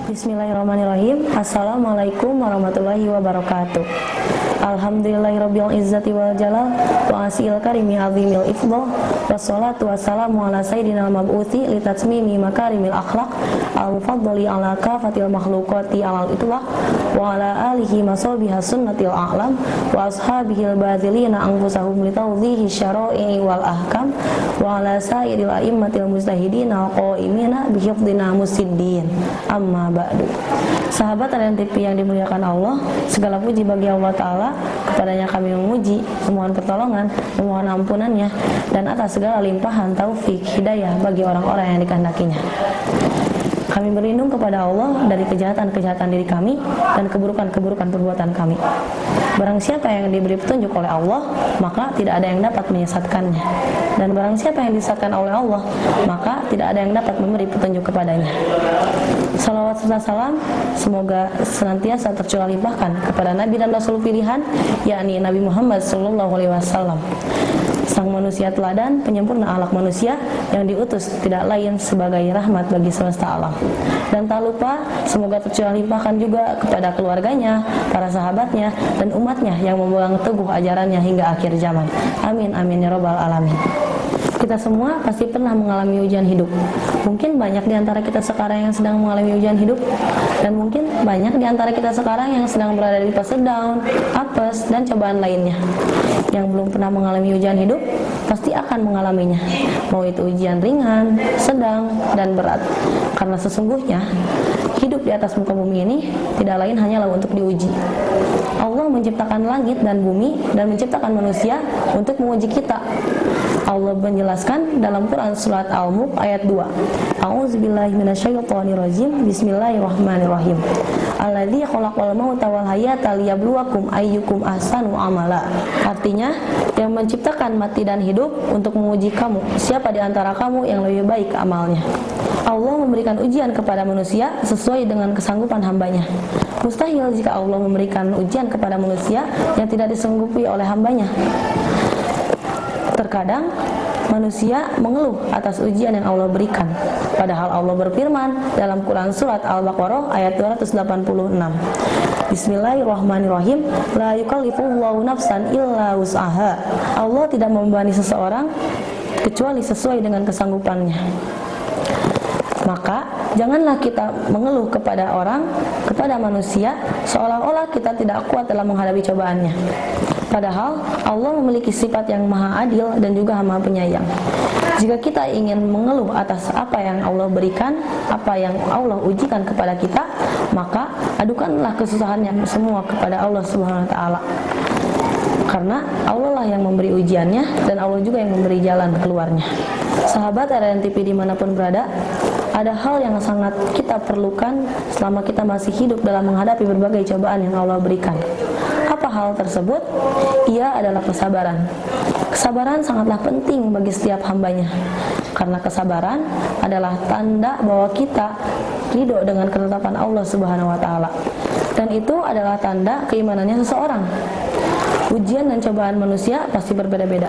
Bismillahirrahmanirrahim. Assalamualaikum warahmatullahi wabarakatuh. Alhamdulillahirabbil izzati wal jalal wa asil karimi azimil ifdal wassalatu wassalamu ala sayyidina mab'uthi litatsmimi makarimil akhlaq al-mufaddali ala kafatil makhluqati alal itlaq wa ala alihi masabiha sunnatil a'lam wa ashabihil bazilina anfusahum litawdhihi syara'i wal ahkam wa ala sayyidil a'immatil mustahidina qa'imina bihifdina musiddin amma ba'du. Sahabat Radian TV yang dimuliakan Allah, segala puji bagi Allah Ta'ala. Kepadanya kami memuji, memohon pertolongan, memohon ampunannya, dan atas segala limpahan taufik hidayah bagi orang-orang yang dikehendakinya. Kami berlindung kepada Allah dari kejahatan-kejahatan diri kami dan keburukan-keburukan perbuatan kami. Barang siapa yang diberi petunjuk oleh Allah, maka tidak ada yang dapat menyesatkannya. Dan barang siapa yang disesatkan oleh Allah, maka tidak ada yang dapat memberi petunjuk kepadanya. Salawat serta salam semoga senantiasa tercurah limpahkan kepada Nabi dan Rasul pilihan, yakni Nabi Muhammad SAW, sang manusia teladan, penyempurna akhlak manusia yang diutus tidak lain sebagai rahmat bagi semesta alam. Dan tak lupa semoga tercurah limpahkan juga kepada keluarganya, para sahabatnya, dan umatnya yang memegang teguh ajarannya hingga akhir zaman. Amin amin ya rabbal alamin. Kita semua pasti pernah mengalami ujian hidup. Mungkin banyak di antara kita sekarang yang sedang mengalami ujian hidup, dan mungkin banyak di antara kita sekarang yang sedang berada di fase down, apes, dan cobaan lainnya. Yang belum pernah mengalami ujian hidup pasti akan mengalaminya, mau itu ujian ringan, sedang, dan berat. Karena sesungguhnya hidup di atas muka bumi ini tidak lain hanyalah untuk diuji. Allah menciptakan langit dan bumi dan menciptakan manusia untuk menguji kita. Allah menjelaskan dalam Quran surat Al-Mulk ayat 2. A'udzubillahi minasyaitonirrajim. Bismillahirrahmanirrahim. Alladzi khalaqal mauta wal hayata liyabluwakum ayyukum ahsanu amala. Artinya, yang menciptakan mati dan hidup untuk menguji kamu, siapa di antara kamu yang lebih baik amalnya. Allah memberikan ujian kepada manusia sesuai dengan kesanggupan hambanya. Mustahil jika Allah memberikan ujian kepada manusia yang tidak disanggupi oleh hambanya. Terkadang manusia mengeluh atas ujian yang Allah berikan, padahal Allah berfirman dalam Quran surat Al-Baqarah ayat 286. Bismillahirrahmanirrahim. La yukallifullahu nafsan illa wus'aha. Allah tidak membebani seseorang kecuali sesuai dengan kesanggupannya. Maka janganlah kita mengeluh kepada orang, kepada manusia, seolah-olah kita tidak kuat dalam menghadapi cobaannya. Padahal Allah memiliki sifat yang maha adil dan juga maha penyayang. Jika kita ingin mengeluh atas apa yang Allah berikan, apa yang Allah ujikan kepada kita, maka adukanlah kesusahannya semua kepada Allah Subhanahu wa taala. Karena Allah lah yang memberi ujiannya dan Allah juga yang memberi jalan keluarnya. Sahabat Radian TV dimanapun berada, ada hal yang sangat kita perlukan selama kita masih hidup dalam menghadapi berbagai cobaan yang Allah berikan. Apa hal tersebut? Ia adalah kesabaran. Kesabaran sangatlah penting bagi setiap hambanya, karena kesabaran adalah tanda bahwa kita ridho dengan ketetapan Allah Subhanahu wa taala. Dan itu adalah tanda keimanannya seseorang. Ujian dan cobaan manusia pasti berbeda-beda.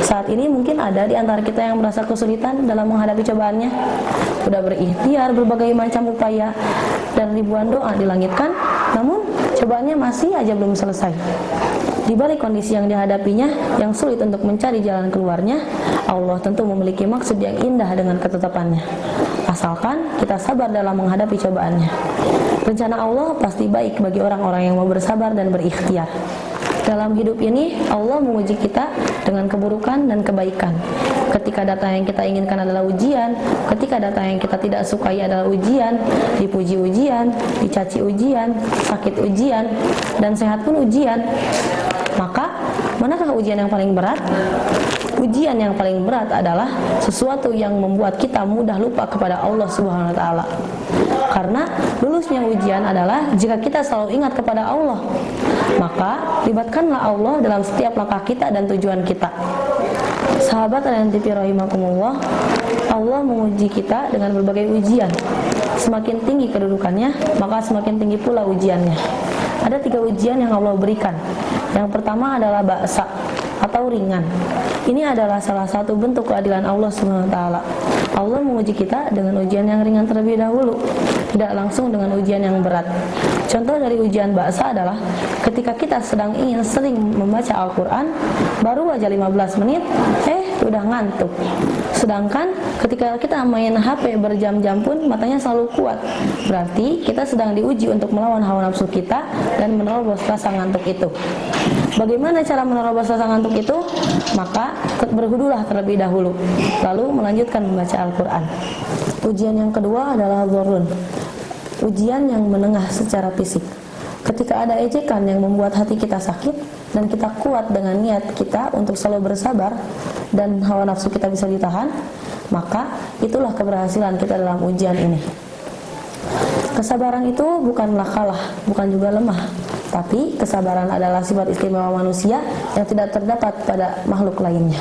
Saat ini mungkin ada di antara kita yang merasa kesulitan dalam menghadapi cobaannya. Sudah berikhtiar berbagai macam upaya dan ribuan doa dilangitkan, namun cobaannya masih aja belum selesai. Di balik kondisi yang dihadapinya yang sulit untuk mencari jalan keluarnya, Allah tentu memiliki maksud yang indah dengan ketetapannya. Asalkan kita sabar dalam menghadapi cobaannya. Rencana Allah pasti baik bagi orang-orang yang mau bersabar dan berikhtiar. Dalam hidup ini, Allah menguji kita dengan keburukan dan kebaikan. Ketika datang yang kita inginkan adalah ujian, ketika datang yang kita tidak sukai adalah ujian, dipuji ujian, dicaci ujian, sakit ujian, dan sehat pun ujian. Maka, manakah ujian yang paling berat? Ujian yang paling berat adalah sesuatu yang membuat kita mudah lupa kepada Allah Subhanahu wa taala. Karena lulusnya ujian adalah jika kita selalu ingat kepada Allah. Maka libatkanlah Allah dalam setiap langkah kita dan tujuan kita. Sahabat Radian TV rahimakumullah, Allah menguji kita dengan berbagai ujian. Semakin tinggi kedudukannya, maka semakin tinggi pula ujiannya. Ada 3 ujian yang Allah berikan. Yang pertama adalah ba'sa atau ringan. Ini adalah salah satu bentuk keadilan Allah SWT. Allah menguji kita dengan ujian yang ringan terlebih dahulu, tidak langsung dengan ujian yang berat. Contoh dari ujian bahasa adalah ketika kita sedang ingin sering membaca Al-Quran, baru aja 15 menit, udah ngantuk. Sedangkan ketika kita main HP berjam-jam pun matanya selalu kuat. Berarti kita sedang diuji untuk melawan hawa nafsu kita dan menerobos rasa ngantuk itu. Bagaimana cara menerobos rasa ngantuk itu? Maka berwudulah terlebih dahulu, lalu melanjutkan membaca Al-Quran. Ujian yang kedua adalah dzurrun, ujian yang menengah secara fisik. Ketika ada ejekan yang membuat hati kita sakit dan kita kuat dengan niat kita untuk selalu bersabar dan hawa nafsu kita bisa ditahan, maka itulah keberhasilan kita dalam ujian ini. Kesabaran itu bukanlah kalah, bukan juga lemah, tapi kesabaran adalah sifat istimewa manusia yang tidak terdapat pada makhluk lainnya.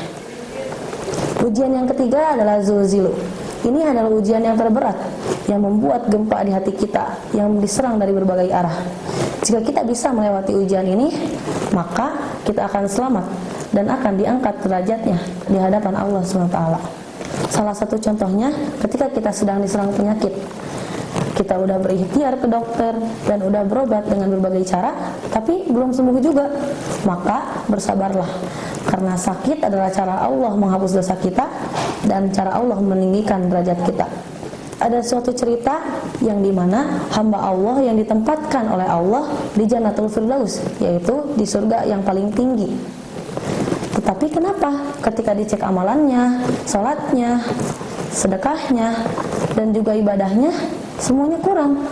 Ujian yang ketiga adalah zulzilu. Ini adalah ujian yang terberat yang membuat gempa di hati kita yang diserang dari berbagai arah. Jika kita bisa melewati ujian ini, maka kita akan selamat dan akan diangkat derajatnya di hadapan Allah SWT. Salah satu contohnya ketika kita sedang diserang penyakit, kita udah berikhtiar ke dokter dan udah berobat dengan berbagai cara, tapi belum sembuh juga, maka bersabarlah, karena sakit adalah cara Allah menghapus dosa kita dan cara Allah meninggikan derajat kita. Ada suatu cerita yang dimana hamba Allah yang ditempatkan oleh Allah di Jannatul Firdaus, yaitu di surga yang paling tinggi. Tetapi kenapa ketika dicek amalannya, salatnya, sedekahnya, dan juga ibadahnya, semuanya kurang?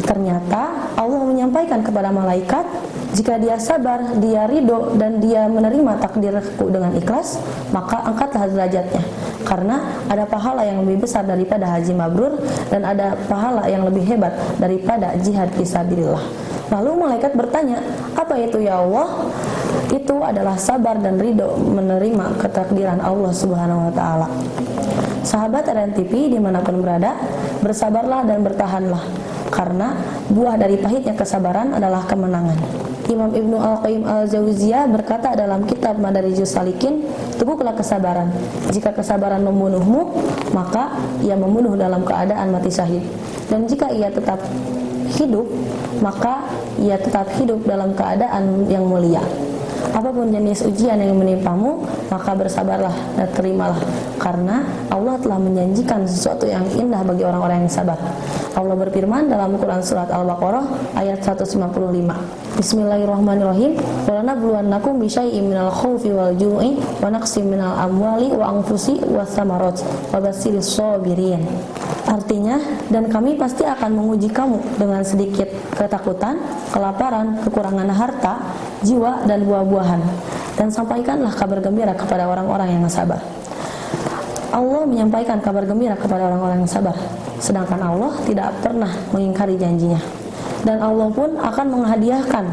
Ternyata Allah menyampaikan kepada malaikat, jika dia sabar, dia ridho, dan dia menerima takdirku dengan ikhlas, maka angkatlah derajatnya, karena ada pahala yang lebih besar daripada haji mabrur, dan ada pahala yang lebih hebat daripada jihad fisabilillah. Lalu malaikat bertanya, apa itu ya Allah? Itu adalah sabar dan ridho menerima ketakdiran Allah Subhanahu wa Ta'ala. Sahabat RNTV dimanapun berada, bersabarlah dan bertahanlah, karena buah dari pahitnya kesabaran adalah kemenangan. Imam Ibnu Al-Qayyim Al-Jauziyah berkata dalam kitab Madarijus Salikin, teguhlah kesabaran. Jika kesabaran membunuhmu, maka ia membunuh dalam keadaan mati syahid. Dan jika ia tetap hidup, maka ia tetap hidup dalam keadaan yang mulia. Apapun jenis ujian yang menimpamu, maka bersabarlah dan terimalah, karena Allah telah menjanjikan sesuatu yang indah bagi orang-orang yang sabar. Allah berfirman dalam Quran Surat Al-Baqarah ayat 155, Bismillahirrahmanirrahim, walanabluwannakum bisyai'im minal khawfi wal ju'i wa naqsim minal amwali wa anfusi was samarat wa basyirish shabirin. Artinya, dan kami pasti akan menguji kamu dengan sedikit ketakutan, kelaparan, kekurangan harta, jiwa, dan buah-buahan, dan sampaikanlah kabar gembira kepada orang-orang yang sabar. Allah menyampaikan kabar gembira kepada orang-orang yang sabar, sedangkan Allah tidak pernah mengingkari janjinya. Dan Allah pun akan menghadiahkan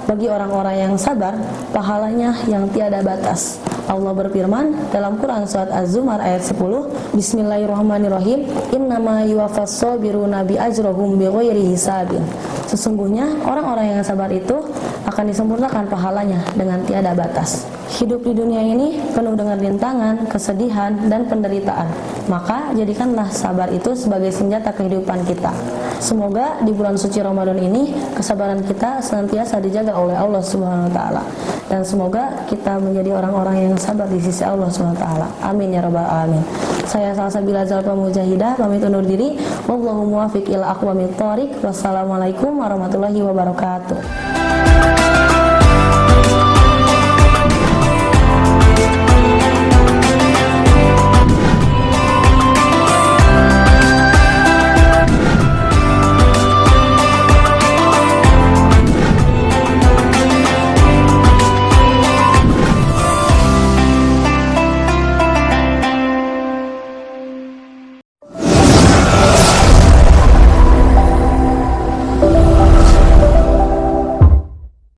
bagi orang-orang yang sabar pahalanya yang tiada batas. Allah berfirman dalam Quran Surat Az-Zumar ayat 10, Bismillahirrahmanirrahim, Innama yuwaffas sabiruna bi ajrohum bi ghairi hisabin. Sesungguhnya orang-orang yang sabar itu akan disempurnakan pahalanya dengan tiada batas. Hidup di dunia ini penuh dengan rintangan, kesedihan, dan penderitaan. Maka jadikanlah sabar itu sebagai senjata kehidupan kita. Semoga di bulan suci Ramadan ini kesabaran kita senantiasa dijaga oleh Allah Subhanahu wa Ta'ala, dan semoga kita menjadi orang-orang yang sabar di sisi Allah Subhanahu wa Ta'ala. Amin ya rabbal alamin. Saya Salsabila Zalfa Mujahidah pamit undur diri. Wallahu muwaffiq ila aqwamit thoriq. Wassalamualaikum warahmatullahi wabarakatuh.